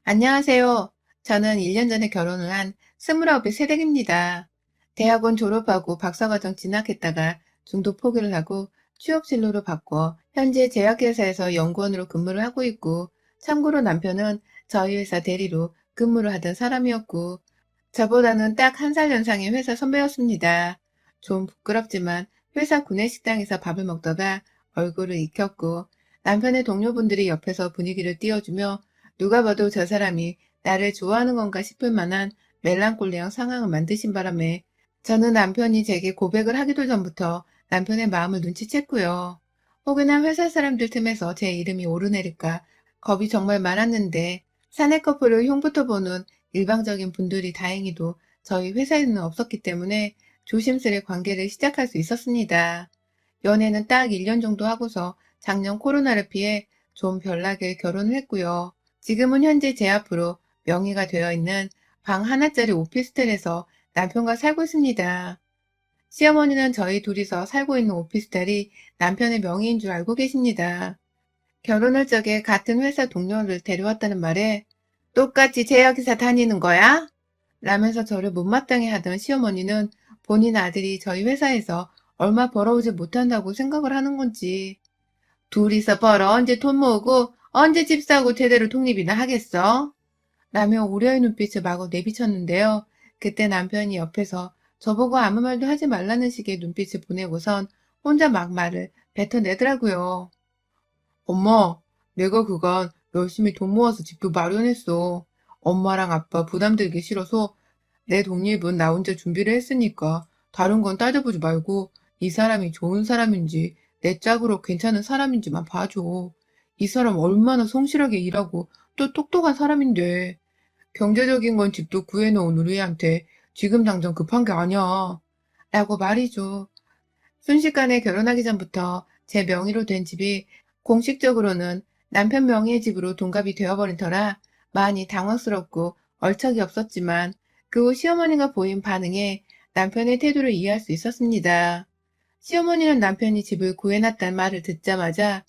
안녕하세요. 저는 1년 전에 결혼을 한 29의 새댁입니다. 대학원 졸업하고 박사과정 진학했다가 중도 포기를 하고 취업 진로로 바꿔 현재 제약회사에서 연구원으로 근무를 하고 있고, 참고로 남편은 저희 회사 대리로 근무를 하던 사람이었고, 저보다는 딱 한 살 연상의 회사 선배였습니다. 좀 부끄럽지만 회사 구내식당에서 밥을 먹다가 얼굴을 익혔고, 남편의 동료분들이 옆에서 분위기를 띄워주며 누가 봐도 저 사람이 나를 좋아하는 건가 싶을 만한 멜랑콜리한 상황을 만드신 바람에 저는 남편이 제게 고백을 하기도 전부터 남편의 마음을 눈치챘고요. 혹여나 회사 사람들 틈에서 제 이름이 오르내릴까 겁이 정말 많았는데, 사내 커플을 흉부터 보는 일방적인 분들이 다행히도 저희 회사에는 없었기 때문에 조심스레 관계를 시작할 수 있었습니다. 연애는 딱 1년 정도 하고서 작년 코로나를 피해 좀 별나게 결혼을 했고요. 지금은 현재 제 앞으로 명의가 되어 있는 방 하나짜리 오피스텔에서 남편과 살고 있습니다. 시어머니는 저희 둘이서 살고 있는 오피스텔이 남편의 명의인 줄 알고 계십니다. 결혼할 적에 같은 회사 동료를 데려왔다는 말에 똑같이 제약회사 다니는 거야? 라면서 저를 못마땅해 하던 시어머니는 본인 아들이 저희 회사에서 얼마 벌어오지 못한다고 생각을 하는 건지, 둘이서 벌어 언제 돈 모으고 언제 집 사고 제대로 독립이나 하겠어? 라며 우려의 눈빛을 마구 내비쳤는데요. 그때 남편이 옆에서 저보고 아무 말도 하지 말라는 식의 눈빛을 보내고선 혼자 막 말을 뱉어내더라고요. 엄마, 내가 그간 열심히 돈 모아서 집도 마련했어. 엄마랑 아빠 부담 들기 싫어서 내 독립은 나 혼자 준비를 했으니까 다른 건 따져보지 말고 이 사람이 좋은 사람인지 내 짝으로 괜찮은 사람인지만 봐줘. 이 사람 얼마나 성실하게 일하고 또 똑똑한 사람인데, 경제적인 건 집도 구해놓은 우리한테 지금 당장 급한 게 아니야. 라고 말이죠. 순식간에 결혼하기 전부터 제 명의로 된 집이 공식적으로는 남편 명의의 집으로 동갑이 되어버린 터라 많이 당황스럽고 얼척이 없었지만, 그 후 시어머니가 보인 반응에 남편의 태도를 이해할 수 있었습니다. 시어머니는 남편이 집을 구해놨단 말을 듣자마자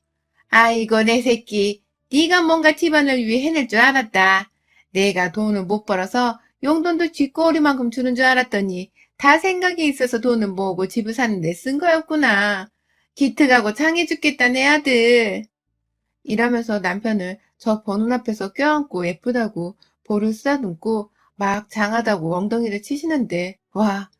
아이고 내 새끼, 네가 뭔가 집안을 위해 해낼 줄 알았다. 내가 돈을 못 벌어서 용돈도 쥐꼬리만큼 주는 줄 알았더니 다 생각이 있어서 돈을 모으고 집을 사는데 쓴 거였구나. 기특하고 창해 죽겠다 내 아들. 이러면서 남편을 저 보는 앞에서 껴안고 예쁘다고 볼을 쓰다듬고 막 장하다고 엉덩이를 치시는데, 와,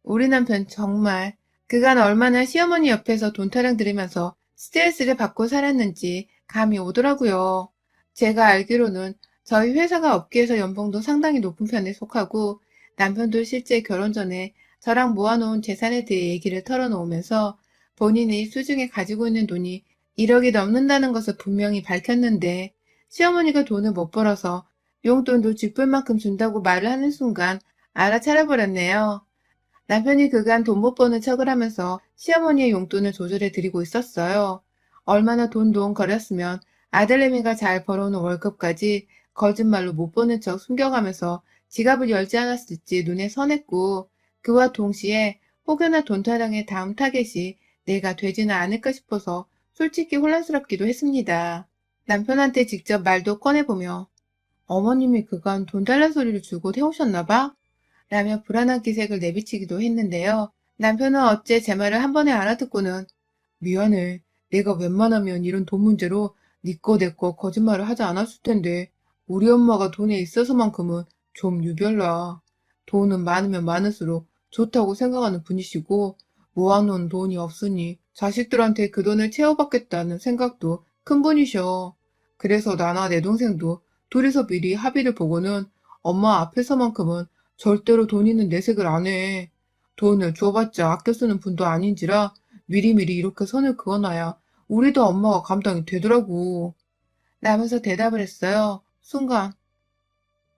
우리 남편 정말 그간 얼마나 시어머니 옆에서 돈타령 들으면서 스트레스를 받고 살았는지 감이 오더라고요. 제가 알기로는 저희 회사가 업계에서 연봉도 상당히 높은 편에 속하고, 남편도 실제 결혼 전에 저랑 모아놓은 재산에 대해 얘기를 털어놓으면서 본인이 수중에 가지고 있는 돈이 1억이 넘는다는 것을 분명히 밝혔는데, 시어머니가 돈을 못 벌어서 용돈도 쥐뿔 만큼 준다고 말을 하는 순간 알아차려 버렸네요. 남편이 그간 돈 못 버는 척을 하면서 시어머니의 용돈을 조절해 드리고 있었어요. 얼마나 돈돈거렸으면 아들내미가 잘 벌어오는 월급까지 거짓말로 못 버는 척 숨겨가면서 지갑을 열지 않았을지 눈에 선했고, 그와 동시에 혹여나 돈 타령의 다음 타겟이 내가 되지는 않을까 싶어서 솔직히 혼란스럽기도 했습니다. 남편한테 직접 말도 꺼내보며 어머님이 그간 돈 달란 소리를 주고 태우셨나 봐? 라며 불안한 기색을 내비치기도 했는데요. 남편은 어째 제 말을 한 번에 알아듣고는 미안해. 내가 웬만하면 이런 돈 문제로 네 거 내 거 거짓말을 하지 않았을 텐데, 우리 엄마가 돈에 있어서만큼은 좀 유별나. 돈은 많으면 많을수록 좋다고 생각하는 분이시고, 모아놓은 돈이 없으니 자식들한테 그 돈을 채워받겠다는 생각도 큰 분이셔. 그래서 나나 내 동생도 둘이서 미리 합의를 보고는 엄마 앞에서만큼은 절대로 돈 있는 내색을 안 해. 돈을 줘봤자 아껴 쓰는 분도 아닌지라 미리미리 이렇게 선을 그어놔야 우리도 엄마가 감당이 되더라고. 라면서 대답을 했어요. 순간,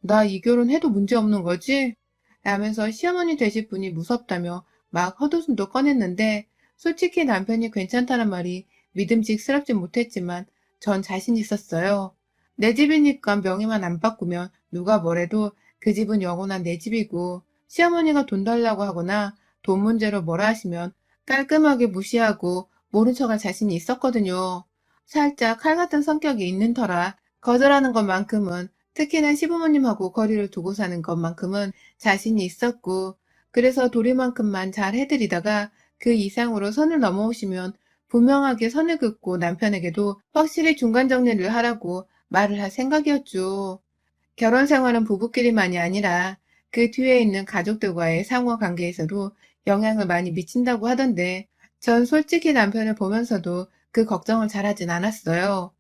나 이 결혼 해도 문제 없는 거지? 라면서 시어머니 되실 분이 무섭다며 막 헛웃음도 꺼냈는데, 솔직히 남편이 괜찮다는 말이 믿음직스럽지 못했지만 전 자신 있었어요. 내 집이니까 명의만 안 바꾸면 누가 뭐래도 그 집은 영원한 내 집이고, 시어머니가 돈 달라고 하거나 돈 문제로 뭐라 하시면 깔끔하게 무시하고 모른 척할 자신이 있었거든요. 살짝 칼 같은 성격이 있는 터라 거절하는 것만큼은 특히나 시부모님하고 거리를 두고 사는 것만큼은 자신이 있었고, 그래서 도리만큼만 잘 해드리다가 그 이상으로 선을 넘어오시면 분명하게 선을 긋고 남편에게도 확실히 중간 정리를 하라고 말을 할 생각이었죠. 결혼 생활은 부부끼리만이 아니라 그 뒤에 있는 가족들과의 상호 관계에서도 영향을 많이 미친다고 하던데, 전 솔직히 남편을 보면서도 그 걱정을 잘하진 않았어요.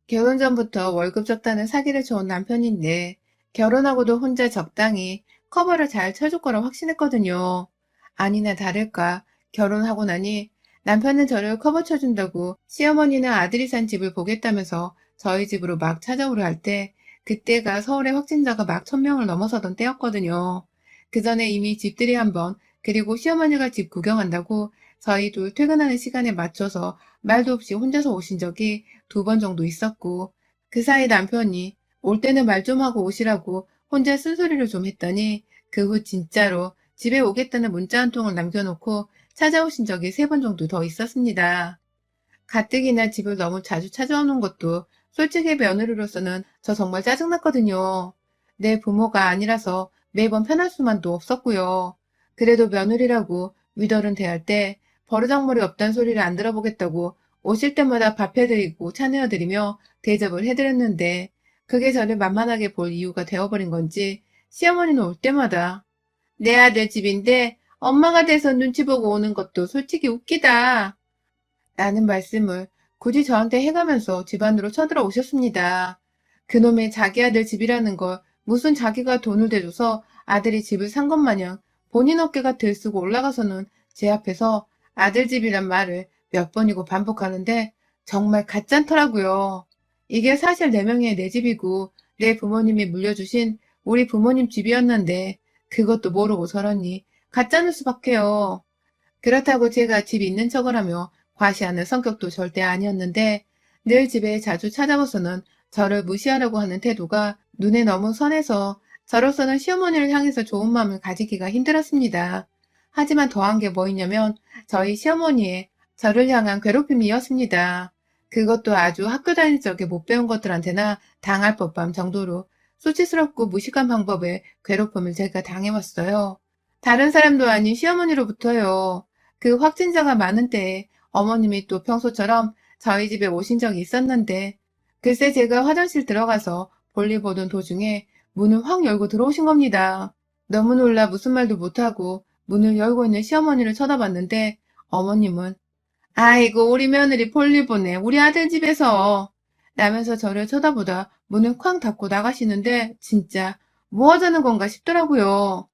결혼 전부터 월급 적다는 사기를 쳐온 남편인데, 결혼하고도 혼자 적당히 커버를 잘 쳐줄 거라 확신했거든요. 아니나 다를까, 결혼하고 나니 남편은 저를 커버 쳐준다고 시어머니는 아들이 산 집을 보겠다면서 저희 집으로 막 찾아오려 할 때, 그때가 서울의 확진자가 막 1000명을 넘어서던 때였거든요. 그 전에 이미 집들이 한 번, 그리고 시어머니가 집 구경한다고 저희 둘 퇴근하는 시간에 맞춰서 말도 없이 혼자서 오신 적이 2번 정도 있었고, 그 사이 남편이 올 때는 말 좀 하고 오시라고 혼자 쓴소리를 좀 했더니 그 후 진짜로 집에 오겠다는 문자 한 통을 남겨놓고 찾아오신 적이 3번 정도 더 있었습니다. 가뜩이나 집을 너무 자주 찾아오는 것도 솔직히 며느리로서는 저 정말 짜증났거든요. 내 부모가 아니라서 매번 편할 수만도 없었고요. 그래도 며느리라고 윗어른 대할 때 버르장머리 없단 소리를 안 들어보겠다고 오실 때마다 밥 해드리고 차 내어드리며 대접을 해드렸는데, 그게 저를 만만하게 볼 이유가 되어버린 건지 시어머니는 올 때마다 내 아들 집인데 엄마가 돼서 눈치 보고 오는 것도 솔직히 웃기다 라는 말씀을 굳이 저한테 해가면서 집 안으로 쳐들어오셨습니다. 그놈의 자기 아들 집이라는 걸 무슨 자기가 돈을 대줘서 아들이 집을 산 것 마냥 본인 어깨가 들쓰고 올라가서는 제 앞에서 아들 집이란 말을 몇 번이고 반복하는데 정말 가짠더라고요. 이게 사실 내 명의의 내 집이고 내 부모님이 물려주신 우리 부모님 집이었는데 그것도 모르고 저러니 가짜일 수밖에요. 그렇다고 제가 집 있는 척을 하며 과시하는 성격도 절대 아니었는데, 늘 집에 자주 찾아와서는 저를 무시하려고 하는 태도가 눈에 너무 선해서 저로서는 시어머니를 향해서 좋은 마음을 가지기가 힘들었습니다. 하지만 더한 게 뭐였냐면 저희 시어머니의 저를 향한 괴롭힘이었습니다. 그것도 아주 학교 다닐 적에 못 배운 것들한테나 당할 법한 정도로 수치스럽고 무식한 방법의 괴롭힘을 제가 당해왔어요. 다른 사람도 아닌 시어머니로부터요. 그 확진자가 많은 때에 어머님이 또 평소처럼 저희 집에 오신 적이 있었는데, 글쎄 제가 화장실 들어가서 볼일 보던 도중에 문을 확 열고 들어오신 겁니다. 너무 놀라 무슨 말도 못하고 문을 열고 있는 시어머니를 쳐다봤는데, 어머님은 아이고 우리 며느리 볼일 보네 우리 아들 집에서 라면서 저를 쳐다보다 문을 쾅 닫고 나가시는데, 진짜 뭐 하자는 건가 싶더라고요.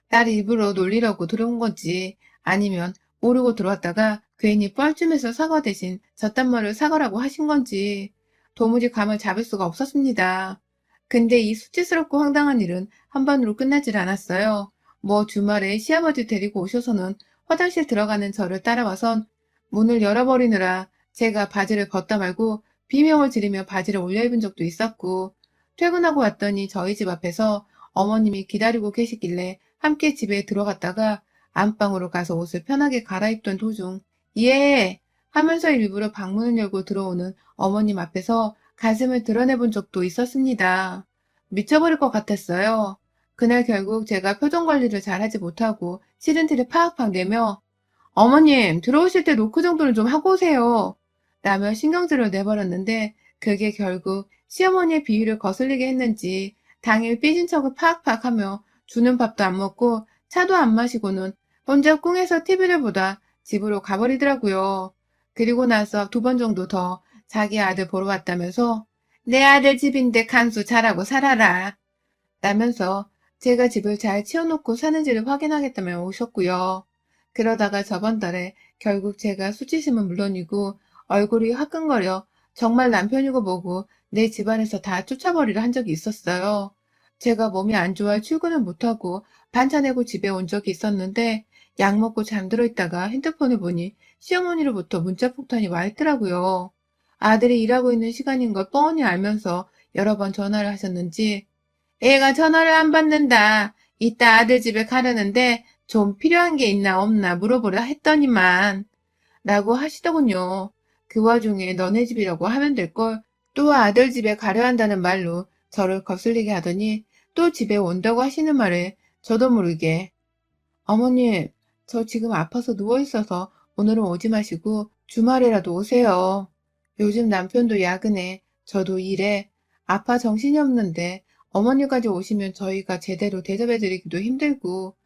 딸 입으로 놀리려고 들어온 건지 아니면 모르고 들어왔다가 괜히 뻘쭘해서 사과 대신 저딴 말을 사과라고 하신 건지 도무지 감을 잡을 수가 없었습니다. 근데 이 수치스럽고 황당한 일은 한 번으로 끝나질 않았어요. 뭐 주말에 시아버지 데리고 오셔서는 화장실 들어가는 저를 따라와선 문을 열어버리느라 제가 바지를 벗다 말고 비명을 지르며 바지를 올려 입은 적도 있었고, 퇴근하고 왔더니 저희 집 앞에서 어머님이 기다리고 계시길래 함께 집에 들어갔다가 안방으로 가서 옷을 편하게 갈아입던 도중 예! 하면서 일부러 방문을 열고 들어오는 어머님 앞에서 가슴을 드러내본 적도 있었습니다. 미쳐버릴 것 같았어요. 그날 결국 제가 표정 관리를 잘하지 못하고 싫은 티를 팍팍 내며 어머님 들어오실 때 노크 정도는 좀 하고 오세요 라며 신경질을 내버렸는데, 그게 결국 시어머니의 비위를 거슬리게 했는지 당일 삐진 척을 팍팍 하며 주는 밥도 안 먹고 차도 안 마시고는 혼자 꿍해서 TV를 보다 집으로 가버리더라고요. 그리고 나서 2번 정도 더 자기 아들 보러 왔다면서 내 아들 집인데 간수 잘하고 살아라 라면서 제가 집을 잘 치워놓고 사는지를 확인하겠다며 오셨고요. 그러다가 저번 달에 결국 제가 수치심은 물론이고 얼굴이 화끈거려 정말 남편이고 뭐고 내 집안에서 다 쫓아버리려 한 적이 있었어요. 제가 몸이 안 좋아 출근을 못하고 반차 내고 집에 온 적이 있었는데, 약 먹고 잠들어 있다가 핸드폰을 보니 시어머니로부터 문자 폭탄이 와 있더라고요. 아들이 일하고 있는 시간인 걸 뻔히 알면서 여러 번 전화를 하셨는지 애가 전화를 안 받는다. 이따 아들 집에 가려는데 좀 필요한 게 있나 없나 물어보라 했더니만 라고 하시더군요. 그 와중에 너네 집이라고 하면 될 걸 또 아들 집에 가려 한다는 말로 저를 거슬리게 하더니 또 집에 온다고 하시는 말에 저도 모르게 어머님, 저 지금 아파서 누워있어서 오늘은 오지 마시고 주말에라도 오세요. 요즘 남편도 야근해, 저도 일해. 아파 정신이 없는데 어머니까지 오시면 저희가 제대로 대접해드리기도 힘들고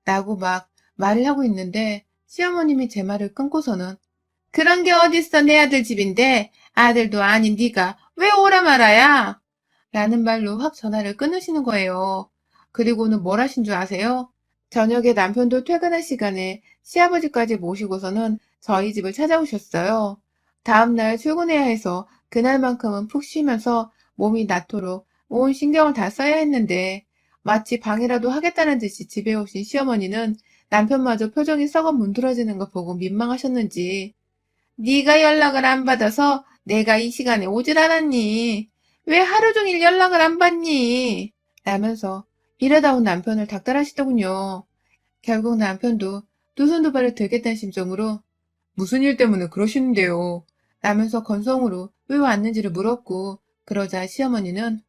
라고 막 말을 하고 있는데 시어머님이 제 말을 끊고서는 그런 게 어딨어 내 아들 집인데 아들도 아닌 네가 왜 오라 말아야? 라는 말로 확 전화를 끊으시는 거예요. 그리고는 뭘 하신 줄 아세요? 저녁에 남편도 퇴근할 시간에 시아버지까지 모시고서는 저희 집을 찾아오셨어요. 다음날 출근해야 해서 그날만큼은 푹 쉬면서 몸이 낫도록 온 신경을 다 써야 했는데 마치 방해라도 하겠다는 듯이 집에 오신 시어머니는 남편마저 표정이 썩어 문드러지는 거 보고 민망하셨는지 네가 연락을 안 받아서 내가 이 시간에 오질 않았니? 왜 하루 종일 연락을 안 받니? 라면서 이러다 온 남편을 닥달하시더군요. 결국 남편도 두 손 두 발을 들겠다는 심정으로 무슨 일 때문에 그러시는데요? 라면서 건성으로 왜 왔는지를 물었고 그러자 시어머니는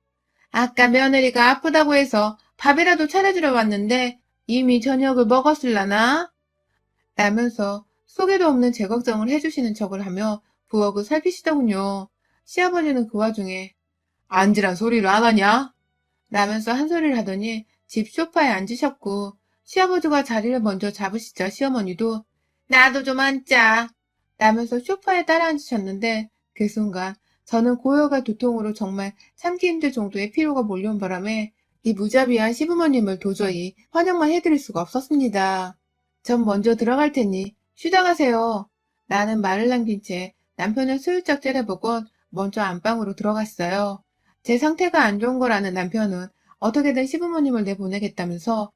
아까 며느리가 아프다고 해서 밥이라도 차려주러 왔는데 이미 저녁을 먹었을라나? 라면서 속에도 없는 제 걱정을 해주시는 척을 하며 부엌을 살피시더군요. 시아버지는 그 와중에 앉으란 소리를 안 하냐? 라면서 한 소리를 하더니 집 소파에 앉으셨고 시아버지가 자리를 먼저 잡으시자 시어머니도 나도 좀 앉자 라면서 소파에 따라 앉으셨는데 그 순간 저는 고열과 두통으로 정말 참기 힘들 정도의 피로가 몰려온 바람에 이 무자비한 시부모님을 도저히 환영만 해드릴 수가 없었습니다. 전 먼저 들어갈 테니 쉬다 가세요. 라는 말을 남긴 채 남편을 슬쩍 째려보곤 먼저 안방으로 들어갔어요. 제 상태가 안 좋은 걸 아는 남편은 어떻게든 시부모님을 내보내겠다면서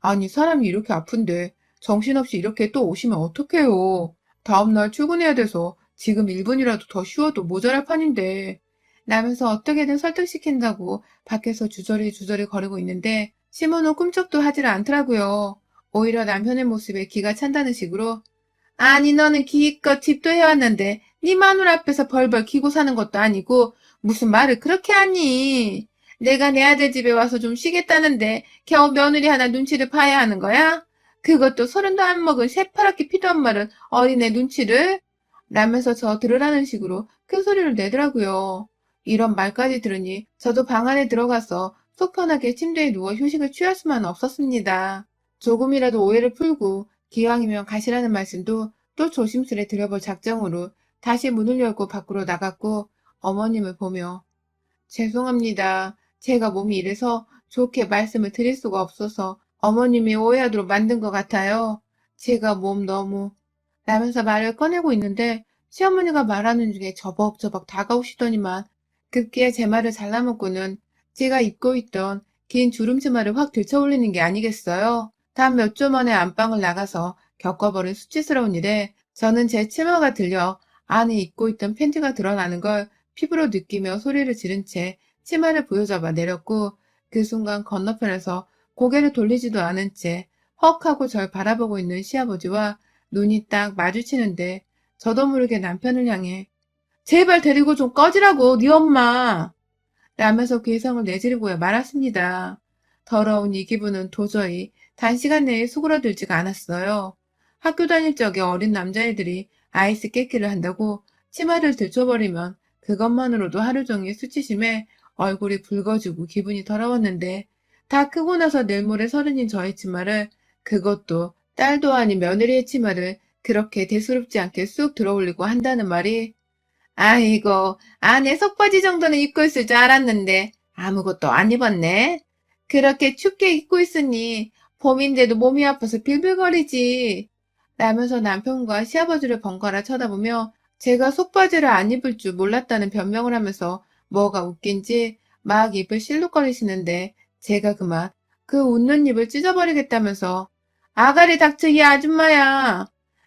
아니 사람이 이렇게 아픈데 정신없이 이렇게 또 오시면 어떡해요. 다음날 출근해야 돼서 지금 1분이라도 더 쉬어도 모자랄 판인데 라면서 어떻게든 설득시킨다고 밖에서 주저리 거리고 있는데 시모는 꿈쩍도 하질 않더라고요. 오히려 남편의 모습에 기가 찬다는 식으로 아니 너는 기껏 집도 해왔는데 네 마누라 앞에서 벌벌 기고 사는 것도 아니고 무슨 말을 그렇게 하니? 내가 내 아들 집에 와서 좀 쉬겠다는데 겨우 며느리 하나 눈치를 봐야 하는 거야? 그것도 서른도 안 먹은 새파랗게 피도한 말은 어린애 눈치를? 라면서 저 들으라는 식으로 큰 소리를 내더라고요. 이런 말까지 들으니 저도 방 안에 들어가서 속 편하게 침대에 누워 휴식을 취할 수만 없었습니다. 조금이라도 오해를 풀고 기왕이면 가시라는 말씀도 또 조심스레 드려볼 작정으로 다시 문을 열고 밖으로 나갔고 어머님을 보며 죄송합니다. 제가 몸이 이래서 좋게 말씀을 드릴 수가 없어서 어머님이 오해하도록 만든 것 같아요. 제가 몸 너무 라면서 말을 꺼내고 있는데 시어머니가 말하는 중에 저벅저벅 다가오시더니만 급기야 제 말을 잘라먹고는 제가 입고 있던 긴 주름 치마를 확 들쳐올리는 게 아니겠어요? 단 몇 주 만에 안방을 나가서 겪어버린 수치스러운 일에 저는 제 치마가 들려 안에 입고 있던 팬티가 드러나는 걸 피부로 느끼며 소리를 지른 채 치마를 부여잡아 내렸고 그 순간 건너편에서 고개를 돌리지도 않은 채 헉 하고 절 바라보고 있는 시아버지와 눈이 딱 마주치는데 저도 모르게 남편을 향해 제발 데리고 좀 꺼지라고 네 엄마 라면서 괴성을 내지르고야 말았습니다. 더러운 이 기분은 도저히 단시간 내에 수그러들지가 않았어요. 학교 다닐 적에 어린 남자애들이 아이스 깨끼를 한다고 치마를 들춰버리면 그것만으로도 하루 종일 수치심에 얼굴이 붉어지고 기분이 더러웠는데 다 크고 나서 내일 모레 서른인 저의 치마를 그것도 딸도 아닌 며느리의 치마를 그렇게 대수롭지 않게 쑥 들어올리고 한다는 말이 아이고, 안에 속바지 정도는 입고 있을 줄 알았는데 아무것도 안 입었네. 그렇게 춥게 입고 있으니 봄인데도 몸이 아파서 빌빌거리지. 라면서 남편과 시아버지를 번갈아 쳐다보며 제가 속바지를 안 입을 줄 몰랐다는 변명을 하면서 뭐가 웃긴지 막 입을 실룩거리시는데 제가 그만 그 웃는 입을 찢어버리겠다면서 아가리 닥쳐 이 아줌마야.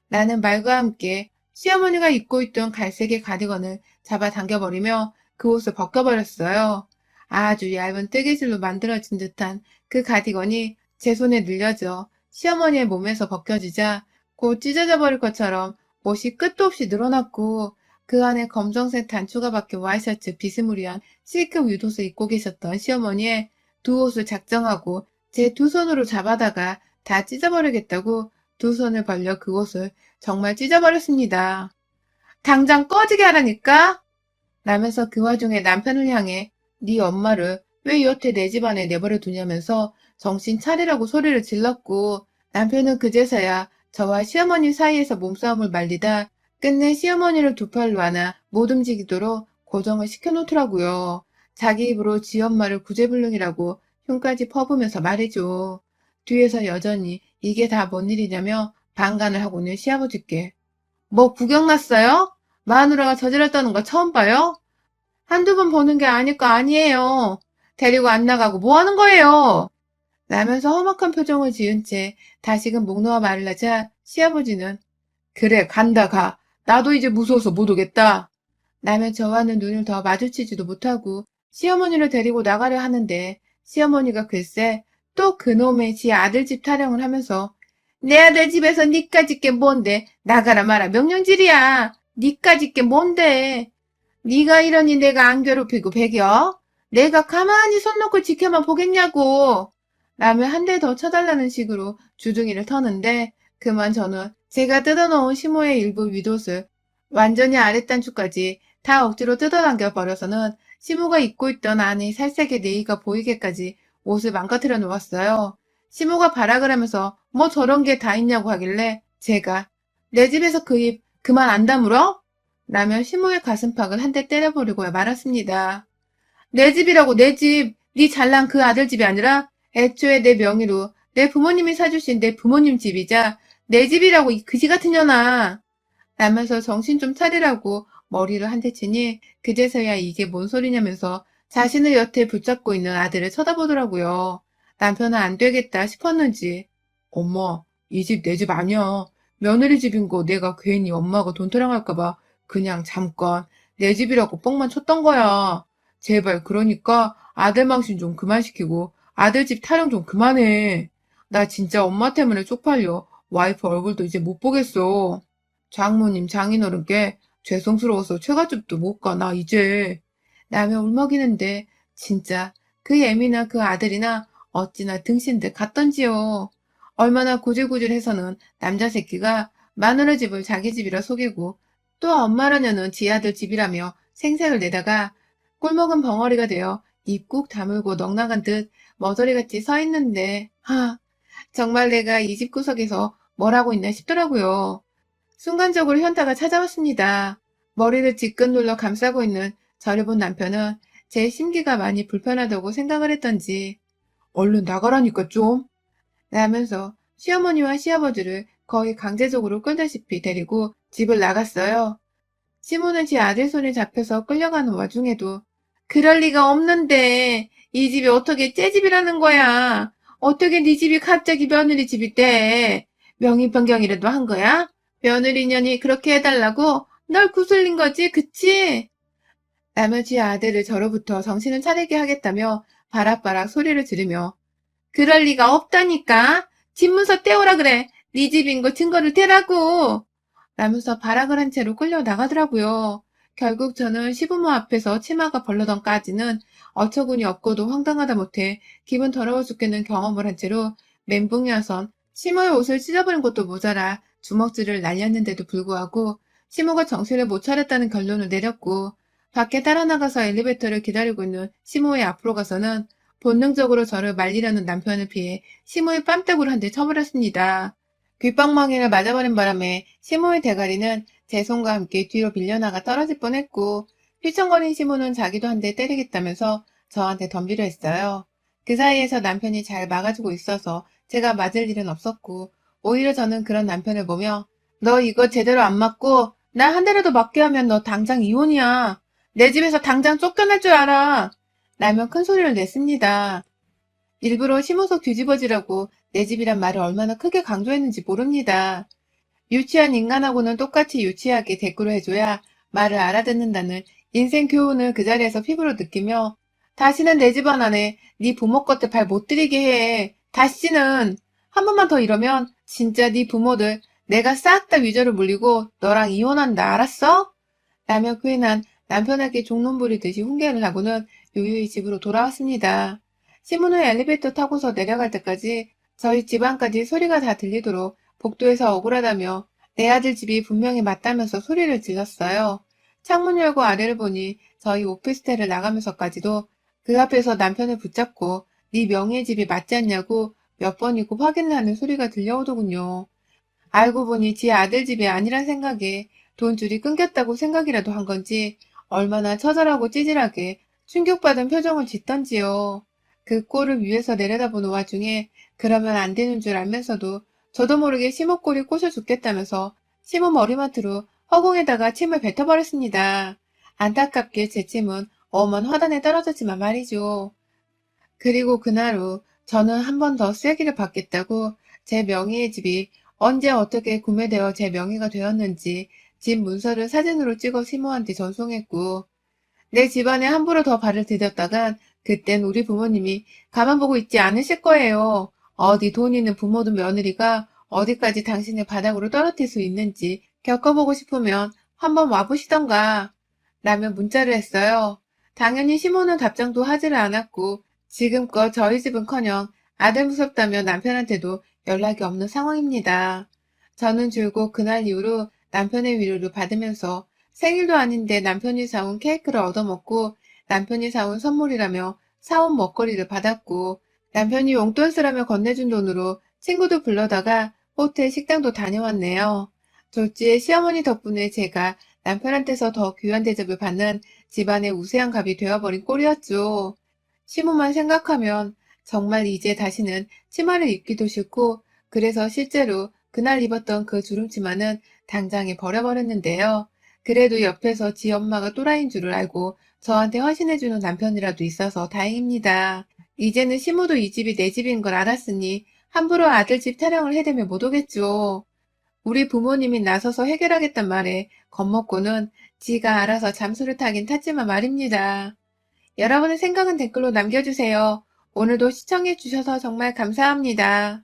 라는 말과 함께 시어머니가 입고 있던 갈색의 가디건을 잡아당겨버리며 그 옷을 벗겨버렸어요. 아주 얇은 뜨개질로 만들어진 듯한 그 가디건이 제 손에 늘려져 시어머니의 몸에서 벗겨지자 곧 찢어져 버릴 것처럼 옷이 끝도 없이 늘어났고 그 안에 검정색 단추가 박힌 와이셔츠 비스무리한 실크 윗옷을 입고 계셨던 시어머니의 두 옷을 작정하고 제 두 손으로 잡아다가 다 찢어버리겠다고 두 손을 벌려 그 옷을 정말 찢어버렸습니다. 당장 꺼지게 하라니까? 라면서 그 와중에 남편을 향해 네 엄마를 왜 여태 내 집안에 내버려 두냐면서 정신 차리라고 소리를 질렀고 남편은 그제서야 저와 시어머니 사이에서 몸싸움을 말리다 끝내 시어머니를 두 팔로 안아 못 움직이도록 고정을 시켜놓더라고요. 자기 입으로 지 엄마를 구제불능이라고 흉까지 퍼부면서 말이죠. 뒤에서 여전히 이게 다 뭔 일이냐며 반간을 하고는 시아버지께 뭐 구경 났어요? 마누라가 저질렀다는 거 처음 봐요? 한두 번 보는 게 아닐 거 아니에요. 데리고 안 나가고 뭐 하는 거예요? 라면서 험악한 표정을 지은 채 다시금 목 놓아 말을 하자 시아버지는 그래 간다 가. 나도 이제 무서워서 못 오겠다. 라며 저와는 눈을 더 마주치지도 못하고 시어머니를 데리고 나가려 하는데 시어머니가 글쎄 또 그놈의 지 아들 집 타령을 하면서 내 아들 집에서 니까짓 게 뭔데 나가라 마라 명령질이야. 니까짓 게 뭔데 네가 이러니 내가 안 괴롭히고 배겨? 내가 가만히 손 놓고 지켜만 보겠냐고. 라며 한 대 더 쳐달라는 식으로 주둥이를 터는데 그만 저는 제가 뜯어놓은 시모의 일부 윗옷을 완전히 아랫단추까지 다 억지로 뜯어당겨 버려서는 시모가 입고 있던 안에 살색의 네이가 보이게까지 옷을 망가뜨려 놓았어요. 시모가 발악을 하면서 뭐 저런 게 다 있냐고 하길래 제가 내 집에서 그 입 그만 안 다물어? 라며 시모의 가슴팍을 한 대 때려버리고 말았습니다. 내 집이라고 내 집, 네 잘난 그 아들 집이 아니라 애초에 내 명의로 내 부모님이 사주신 내 부모님 집이자 내 집이라고 이 그지 같은 년아. 라면서 정신 좀 차리라고 머리를 한 대 치니 그제서야 이게 뭔 소리냐면서 자신을 여태 붙잡고 있는 아들을 쳐다보더라고요. 남편은 안 되겠다 싶었는지 엄마, 이 집 내 집 아니야. 며느리 집인 거 내가 괜히 엄마가 돈 타령할까봐 그냥 잠깐 내 집이라고 뻥만 쳤던 거야. 제발 그러니까 아들 망신 좀 그만 시키고 아들 집 타령 좀 그만해. 나 진짜 엄마 때문에 쪽팔려. 와이프 얼굴도 이제 못 보겠어. 장모님 장인어른께 죄송스러워서 처갓집도 못 가, 나 이제. 라며 울먹이는데 진짜 그 애미나 그 아들이나 어찌나 등신들 같던지요. 얼마나 구질구질해서는 남자 새끼가 마누라 집을 자기 집이라 속이고 또 엄마라냐는 지 아들 집이라며 생색을 내다가 꿀먹은 벙어리가 되어 입 꾹 다물고 넉나간 듯 머저리같이 서 있는데 정말 내가 이 집 구석에서 뭘 하고 있나 싶더라고요. 순간적으로 현타가 찾아왔습니다. 머리를 지끈 눌러 감싸고 있는 저를 본 남편은 제 심기가 많이 불편하다고 생각을 했던지 얼른 나가라니까 좀 라면서 시어머니와 시아버지를 거의 강제적으로 끌다시피 데리고 집을 나갔어요. 시모는 지 아들 손에 잡혀서 끌려가는 와중에도 그럴 리가 없는데 이 집이 어떻게 째 집이라는 거야. 어떻게 네 집이 갑자기 며느리 집이 돼. 명의 변경이라도 한 거야? 며느리년이 그렇게 해달라고 널 구슬린 거지 그치? 라며 지 아들을 저로부터 정신을 차리게 하겠다며 바락바락 소리를 지르며 그럴 리가 없다니까. 집문서 떼오라 그래. 네 집인 거 증거를 대라고. 라면서 발악을 한 채로 끌려 나가더라고요. 결국 저는 시부모 앞에서 치마가 벌러덩까지는 어처구니 없고도 황당하다 못해 기분 더러워 죽겠는 경험을 한 채로 멘붕이 와선 시모의 옷을 찢어버린 것도 모자라 주먹질을 날렸는데도 불구하고 시모가 정신을 못 차렸다는 결론을 내렸고 밖에 따라 나가서 엘리베이터를 기다리고 있는 시모의 앞으로 가서는 본능적으로 저를 말리려는 남편을 피해 시모의 뺨때구를 한 대 쳐버렸습니다. 귓방망이를 맞아버린 바람에 시모의 대가리는 제 손과 함께 뒤로 밀려나가 떨어질 뻔했고 휘청거린 시모는 자기도 한 대 때리겠다면서 저한테 덤비려 했어요. 그 사이에서 남편이 잘 막아주고 있어서 제가 맞을 일은 없었고 오히려 저는 그런 남편을 보며 너 이거 제대로 안 맞고 나 한 대라도 맞게 하면 너 당장 이혼이야. 내 집에서 당장 쫓겨날 줄 알아. 라며 큰 소리를 냈습니다. 일부러 시모석 뒤집어지라고 내 집이란 말을 얼마나 크게 강조했는지 모릅니다. 유치한 인간하고는 똑같이 유치하게 대꾸를 해줘야 말을 알아듣는다는 인생 교훈을 그 자리에서 피부로 느끼며 다시는 내 집안 안에 네 부모 것들 발 못 들이게 해. 다시는 한 번만 더 이러면 진짜 네 부모들 내가 싹 다 위저를 물리고 너랑 이혼한다 알았어? 라며 괜한 남편에게 종론 부리듯이 훈계를 하고는 유유히 집으로 돌아왔습니다. 시문은 엘리베이터 타고서 내려갈 때까지 저희 집안까지 소리가 다 들리도록 복도에서 억울하다며 내 아들 집이 분명히 맞다면서 소리를 질렀어요. 창문 열고 아래를 보니 저희 오피스텔을 나가면서까지도 그 앞에서 남편을 붙잡고 네 명의의 집이 맞지 않냐고 몇 번이고 확인을 하는 소리가 들려오더군요. 알고 보니 지 아들 집이 아니란 생각에 돈줄이 끊겼다고 생각이라도 한 건지 얼마나 처절하고 찌질하게 충격받은 표정을 짓던지요. 그 꼴을 위에서 내려다보는 와중에 그러면 안 되는 줄 알면서도 저도 모르게 시모꼴이 꼬셔 죽겠다면서 시모 머리맡으로 허공에다가 침을 뱉어버렸습니다. 안타깝게 제 침은 엄한 화단에 떨어졌지만 말이죠. 그리고 그날 후 저는 한 번 더 쐐기를 받겠다고 제 명의의 집이 언제 어떻게 구매되어 제 명의가 되었는지 집 문서를 사진으로 찍어 시모한테 전송했고 내 집안에 함부로 더 발을 디뎠다간 그땐 우리 부모님이 가만 보고 있지 않으실 거예요. 어디 돈 있는 부모도 며느리가 어디까지 당신을 바닥으로 떨어뜨릴 수 있는지 겪어보고 싶으면 한번 와보시던가 라며 문자를 했어요. 당연히 시모는 답장도 하지를 않았고 지금껏 저희 집은커녕 아들 무섭다며 남편한테도 연락이 없는 상황입니다. 저는 줄곧 그날 이후로 남편의 위로를 받으면서 생일도 아닌데 남편이 사온 케이크를 얻어먹고 남편이 사온 선물이라며 사온 먹거리를 받았고 남편이 용돈 쓰라며 건네준 돈으로 친구도 불러다가 호텔 식당도 다녀왔네요. 졸지에 시어머니 덕분에 제가 남편한테서 더 귀한 대접을 받는 집안의 우세한 갑이 되어버린 꼴이었죠. 시모만 생각하면 정말 이제 다시는 치마를 입기도 싫고 그래서 실제로 그날 입었던 그 주름치마는 당장에 버려버렸는데요. 그래도 옆에서 지 엄마가 또라이인 줄을 알고 저한테 헌신해주는 남편이라도 있어서 다행입니다. 이제는 시모도 이 집이 내 집인 걸 알았으니 함부로 아들 집 타령을 해대면 못 오겠죠. 우리 부모님이 나서서 해결하겠단 말에 겁먹고는 지가 알아서 잠수를 타긴 탔지만 말입니다. 여러분의 생각은 댓글로 남겨주세요. 오늘도 시청해주셔서 정말 감사합니다.